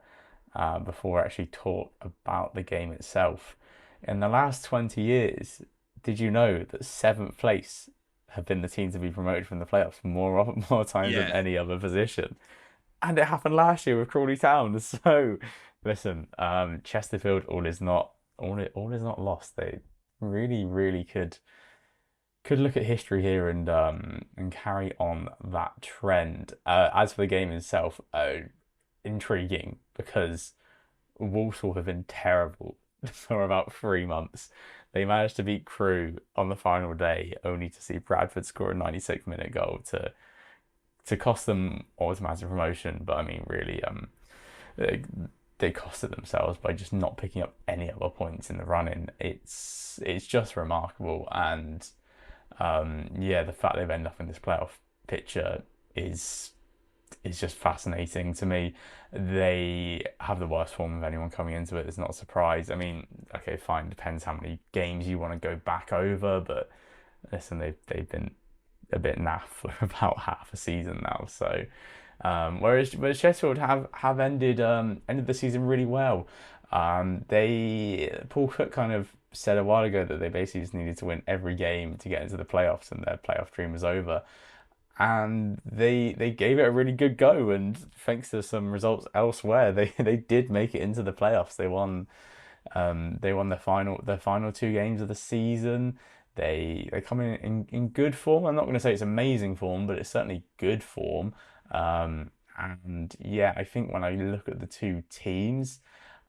before I actually talk about the game itself. In the last 20 years, did you know that seventh place have been the team to be promoted from the playoffs more times than any other position? And it happened last year with Crawley Town. So listen, Chesterfield, all is not lost. They really, really could look at history here and carry on that trend. As for the game itself, intriguing because Walsall have been terrible for about 3 months. They managed to beat Crewe on the final day, only to see Bradford score a 96-minute goal to cost them automatic promotion. But I mean, really, they costed themselves by just not picking up any other points in the run-in. It's just remarkable, and the fact they've ended up in this playoff picture is just fascinating to me. They have the worst form of anyone coming into it. It's not a surprise. I mean, okay, fine, depends how many games you want to go back over, but listen, they've been a bit naff for about half a season now. So whereas Sheffield have ended the season really well. Paul Cook kind of said a while ago that they basically just needed to win every game to get into the playoffs, and their playoff dream was over. And they gave it a really good go, and thanks to some results elsewhere, they did make it into the playoffs. They won their final two games of the season. They come in good form. I'm not going to say it's amazing form, but it's certainly good form. And yeah, I think when I look at the two teams,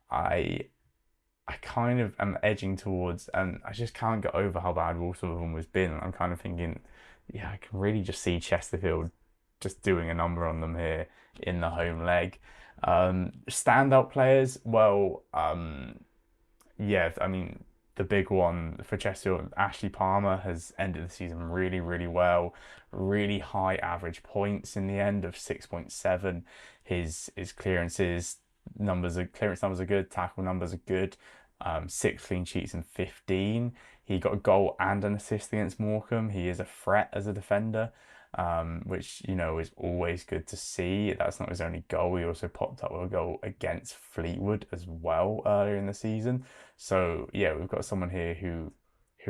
I I kind of am edging towards, and I just can't get over how bad Wolverhampton has been. I'm kind of thinking, yeah, I can really just see Chesterfield just doing a number on them here in the home leg. Standout players, well, yeah, I mean, the big one for Chesterfield, Ashley Palmer has ended the season really, really well. Really high average points in the end of 6.7. His clearance numbers are good, tackle numbers are good. Six clean sheets and 15. He got a goal and an assist against Morecambe. He is a threat as a defender, which is always good to see. That's not his only goal. He also popped up with a goal against Fleetwood as well earlier in the season. So yeah, we've got someone here who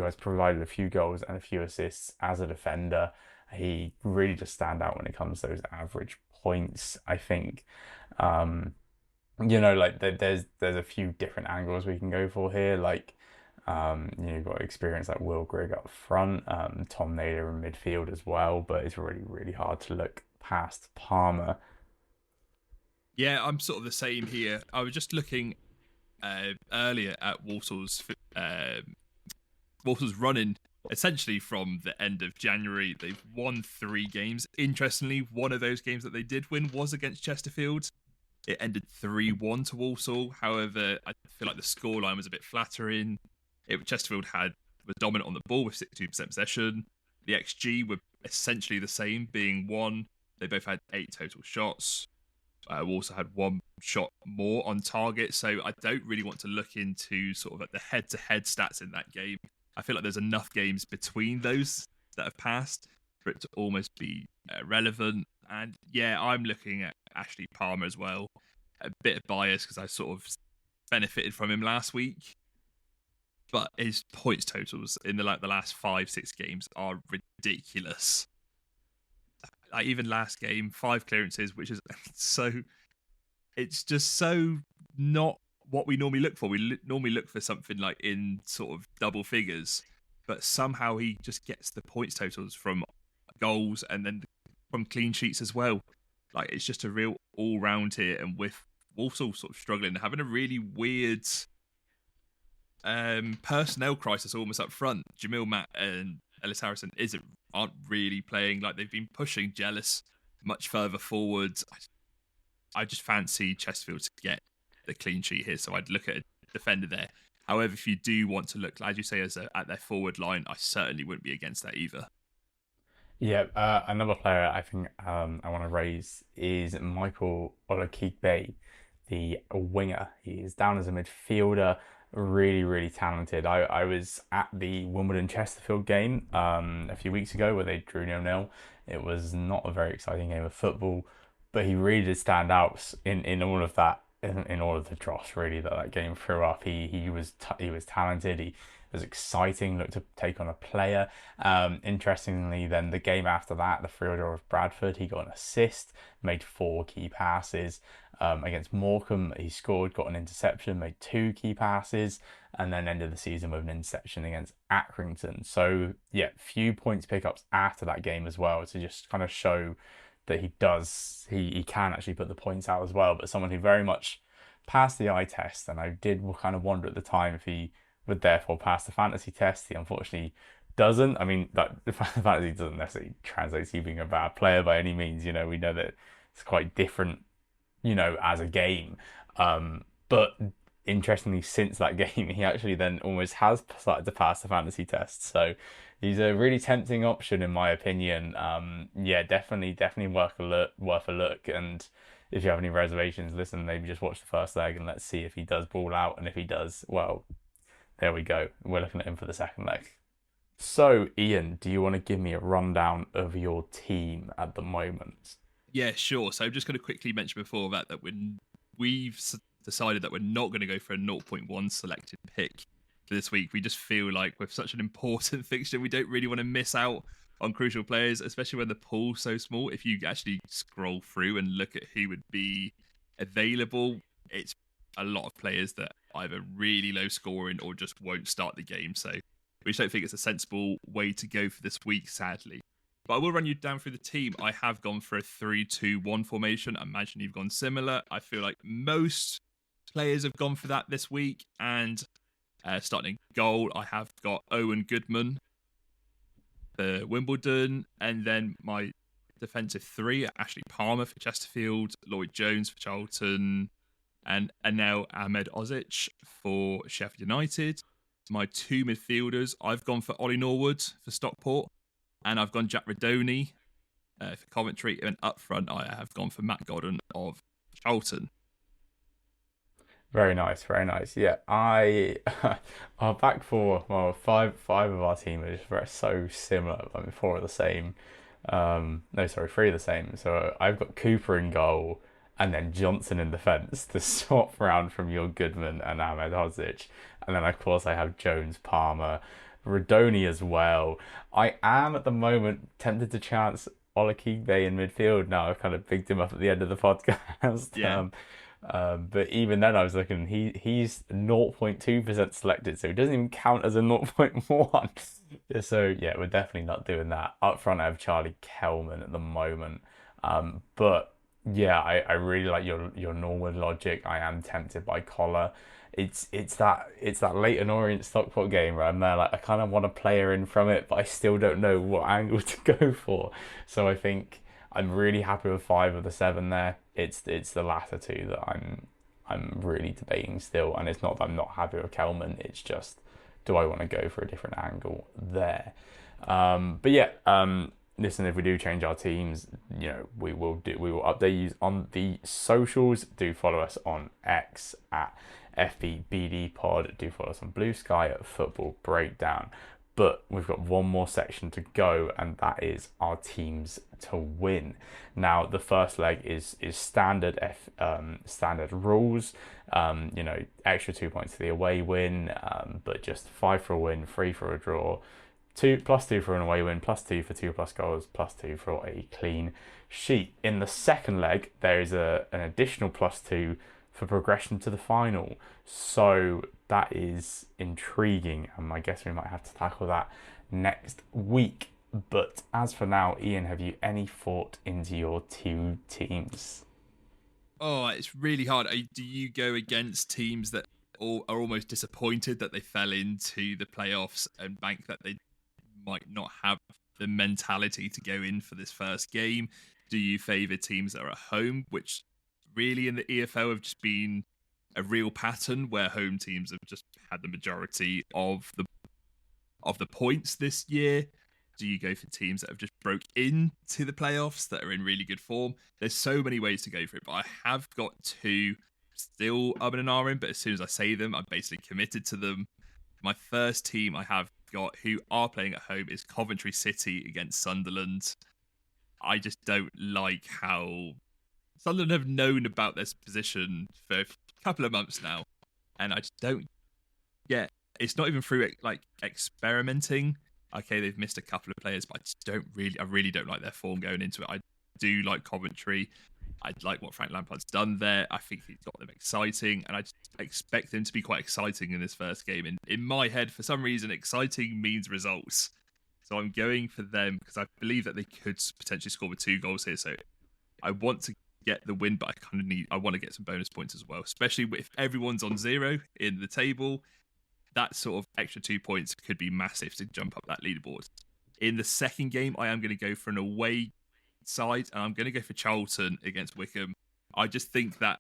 has provided a few goals and a few assists as a defender. He really just stand out when it comes to those average points, I think. Um, like there's a few different angles we can go for here. Like, you've got experience like Will Grigg up front, Tom Naylor in midfield as well, but it's really, really hard to look past Palmer. Yeah, I'm sort of the same here. I was just looking earlier at Walsall's running essentially from the end of January. They've won 3 games. Interestingly, one of those games that they did win was against Chesterfield. It ended 3-1 to Walsall. However, I feel like the scoreline was a bit flattering. Chesterfield was dominant on the ball with 62% possession. The XG were essentially the same, being 1. They both had 8 total shots. Walsall had 1 shot more on target, so I don't really want to look into sort of like the head-to-head stats in that game. I feel like there's enough games between those that have passed for it to almost be relevant. And yeah, I'm looking at Ashley Palmer as well. A bit of bias because I sort of benefited from him last week, but his points totals in the last 5-6 games are ridiculous. Like even last game, 5 clearances, which is it's just so not what we normally look for. We normally look for something like in sort of double figures, but somehow he just gets the points totals from goals and then from clean sheets as well. Like it's just a real all round here, and with Walsall sort of struggling, having a really weird personnel crisis almost up front. Jamil Matt and Ellis Harrison aren't really playing. Like they've been pushing Jealous much further forward. I just fancy Chesterfield to get the clean sheet here, so I'd look at a defender there. However, if you do want to look, as you say, at their forward line, I certainly wouldn't be against that either. Yeah, another player I think I want to raise is Michael Olakigbe, the winger. He is down as a midfielder, really, really talented. I was at the Wimbledon Chesterfield game a few weeks ago where they drew 0-0. It was not a very exciting game of football, but he really did stand out in all of that. In all of the dross, really, that game threw up. He was talented. He was exciting. Looked to take on a player. Interestingly, then the game after that, the 3-0 of Bradford, he got an assist, made 4 key passes. Against Morecambe, he scored, got an interception, made 2 key passes, and then ended the season with an interception against Accrington. So yeah, few points pickups after that game as well to just kind of show that he can actually put the points out as well, but someone who very much passed the eye test, and I did kind of wonder at the time if he would therefore pass the fantasy test. He unfortunately doesn't. I mean, that the fantasy doesn't necessarily translate to you being a bad player by any means. We know that it's quite different, as a game. But interestingly, since that game, he actually then almost has started to pass the fantasy test. So he's a really tempting option in my opinion. Yeah, definitely worth a look. And if you have any reservations, listen, maybe just watch the first leg and let's see if he does ball out. And if he does, well, there we go. We're looking at him for the second leg. So, Ian, do you want to give me a rundown of your team at the moment? Yeah, sure. So I'm just going to quickly mention before that we've decided that we're not going to go for a zero point 0.1 selected pick for this week. We just feel like with such an important fixture, we don't really want to miss out on crucial players, especially when the pool's so small. If you actually scroll through and look at who would be available, it's a lot of players that either really low scoring or just won't start the game. So we just don't think it's a sensible way to go for this week, sadly. But I will run you down through the team. I have gone for a 3-2-1 formation. I imagine you've gone similar. I feel like most players have gone for that this week. And starting goal, I have got Owen Goodman for Wimbledon. And then my defensive three are Ashley Palmer for Chesterfield, Lloyd Jones for Charlton, and Anel Ahmed Ozic for Sheffield United. My two midfielders, I've gone for Ollie Norwood for Stockport, and I've gone Jack Redoni for Coventry, and up front I have gone for Matt Godden of Charlton. Very nice, very nice. Yeah, I our back four, well, five of our team are just so similar. I mean, four are the same. No, sorry, three are the same. So I've got Cooper in goal, and then Johnson in defence to swap round from your Goodman and Ahmed Hodzic. And then, of course, I have Jones, Palmer, Redoni as well. I am, at the moment, tempted to chance Olakigbe in midfield now. I've kind of bigged him up at the end of the podcast. Yeah. But even then, I was looking, he's 0.2% selected, so he doesn't even count as a zero point 0.1. So, yeah, we're definitely not doing that. Up front, I have Charlie Kelman at the moment. But yeah, I really like your Norwood logic. I am tempted by Collar. It's that Leighton Orient Stockport game where I'm there like I kind of want a player in from it, but I still don't know what angle to go for. So I think I'm really happy with 5 of the 7 there. It's the latter two that I'm really debating still, and it's not that I'm not happy with Kelman. It's just, do I want to go for a different angle there? But yeah, listen, if we do change our teams, we will update you on the socials. Do follow us on X at FBBD Pod. Do follow us on Bluesky at Football Breakdown. But we've got one more section to go, and that is our teams to win. Now, the first leg is standard standard rules. Extra 2 points for the away win, but just 5 for a win, 3 for a draw. 2+2 for an away win, +2 for 2+ goals, +2 for a clean sheet. In the second leg, there is an additional +2 for progression to the final. So that is intriguing, and I guess we might have to tackle that next week. But as for now, Ian, have you any thought into your two teams? Oh, it's really hard. Do you go against teams that are almost disappointed that they fell into the playoffs and bank that they might not have the mentality to go in for this first game? Do you favour teams that are at home, which really in the EFL have just been a real pattern where home teams have just had the majority of the points this year? Do you go for teams that have just broke into the playoffs that are in really good form? There's so many ways to go for it, but I have got two still up and ahhing, but as soon as I say them, I'm basically committed to them. My first team I have got who are playing at home is Coventry City against Sunderland. I just don't like how Sunderland have known about this position for a couple of months now, and I just don't get. It's not even through like experimenting. Okay, they've missed a couple of players, but I really don't like their form going into it. I do like Coventry. I like what Frank Lampard's done there. I think he's got them exciting, and I just expect them to be quite exciting in this first game. And in my head, for some reason, exciting means results. So I'm going for them because I believe that they could potentially score with 2 goals here. So I want to get the win, but I want to get some bonus points as well, especially if everyone's on 0 in the table. That sort of extra 2 points could be massive to jump up that leaderboard. In the second game, I am going to go for an away side, and I'm going to go for Charlton against Wickham. I just think that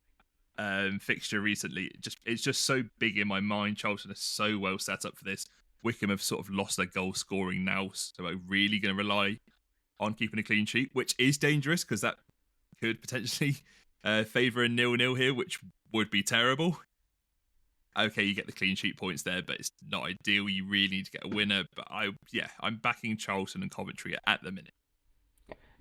fixture recently, it's just so big in my mind. Charlton are so well set up for this. Wickham have sort of lost their goal scoring now, so I'm really going to rely on keeping a clean sheet, which is dangerous because that could potentially favour a 0-0 here, which would be terrible. Okay, you get the clean sheet points there, but it's not ideal. You really need to get a winner. But I'm backing Charlton and Coventry at the minute.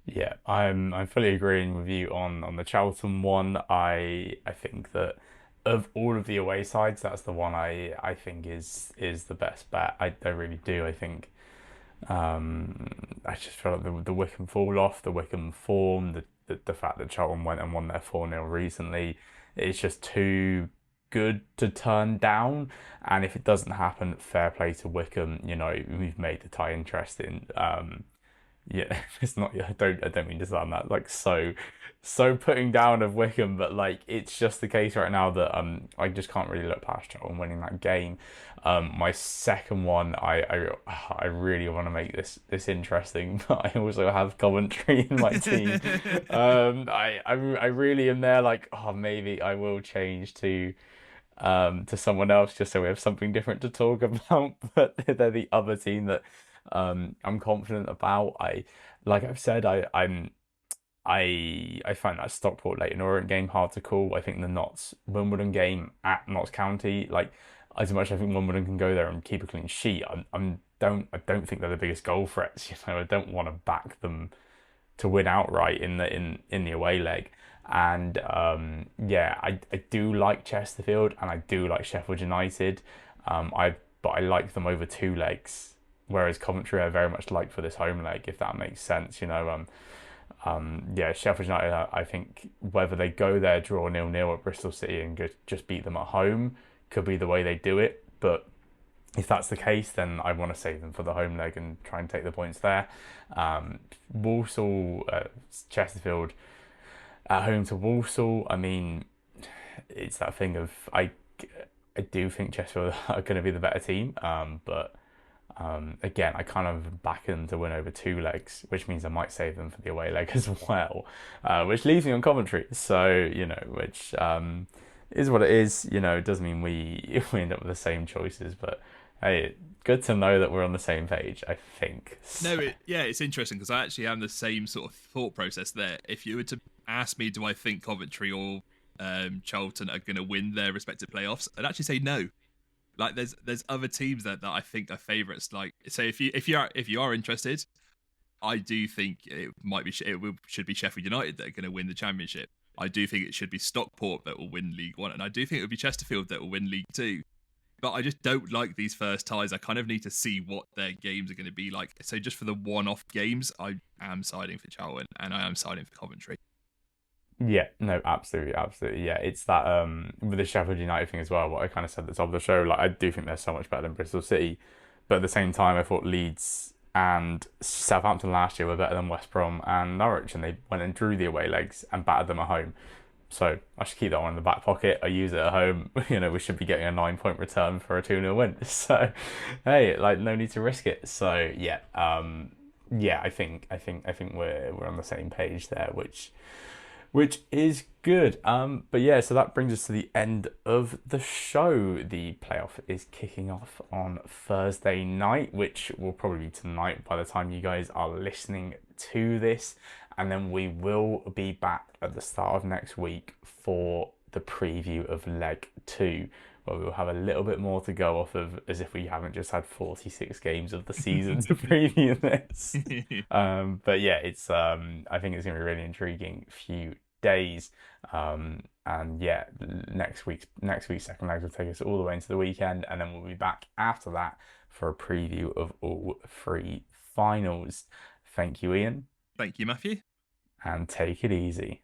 Yeah, I'm fully agreeing with you on the Charlton one. I think that of all of the away sides, that's the one I think is the best bet. I really do. I think I just feel like the Wickham fall off, the Wickham form, the fact that Charlton went and won their 4-0 recently, it's just too good to turn down. And if it doesn't happen, fair play to Wickham. You know, we've made the tie interesting. Yeah, it's not. I don't mean to sound that like so putting down of Wickham, but like it's just the case right now that I just can't really look past Charlton winning that game. My second one, I really want to make this interesting, but I also have Coventry in my team. I really am there like, oh, maybe I will change to someone else just so we have something different to talk about. But they're the other team that I'm confident about. Like I've said, I find that Stockport Leyton Orient game hard to call. I think the Notts Wimbledon game at Notts County, like as much as I think Wimbledon can go there and keep a clean sheet, I don't think they're the biggest goal threats. You know, I don't want to back them to win outright in the away leg. And yeah, I do like Chesterfield and I do like Sheffield United. But I like them over two legs, whereas Coventry I very much like for this home leg, if that makes sense. You know, yeah, Sheffield United. I think whether they go there, draw 0-0 at Bristol City and just beat them at home could be the way they do it. But if that's the case, then I want to save them for the home leg and try and take the points there. Walsall, Chesterfield at home to Walsall. I mean, it's that thing of I do think Chesterfield are going to be the better team, but again, I kind of back them to win over two legs, which means I might save them for the away leg as well, which leaves me on Coventry. So, you know, which is what it is. You know, it doesn't mean we end up with the same choices, but hey, good to know that we're on the same page, I think. No, So, yeah, it's interesting because I actually am the same sort of thought process there. If you were to ask me, do I think Coventry or Charlton are going to win their respective playoffs, I'd actually say no. Like, there's other teams that I think are favourites. Like, so if you are interested, I do think should be Sheffield United that are going to win the championship. I do think it should be Stockport that will win League One, and I do think it will be Chesterfield that will win League Two. But I just don't like these first ties. I kind of need to see what their games are going to be like. So just for the one-off games, I am siding for Charlton and I am siding for Coventry. yeah, no, absolutely, absolutely. Yeah, it's that with the Sheffield United thing as well, what I kind of said at the top of the show, like I do think they're so much better than Bristol City, but at the same time I thought Leeds and Southampton last year were better than West Brom and Norwich, and they went and drew the away legs and battered them at home. So I should keep that one in the back pocket. I use it at home. You know, we should be getting a 9 point return for a 2-0 win. So hey, like no need to risk it. So yeah, yeah, I think we're on the same page there, which is good. But yeah, so that brings us to the end of the show. The playoff is kicking off on Thursday night, which will probably be tonight by the time you guys are listening to this. And then we will be back at the start of next week for the preview of leg two, where we'll have a little bit more to go off of, as if we haven't just had 46 games of the season to preview this. But yeah, it's I think it's gonna be a really intriguing few days. And yeah, next week's second legs will take us all the way into the weekend, and then we'll be back after that for a preview of all three finals. Thank you, Ian, Thank you, Matthew. and take it easy.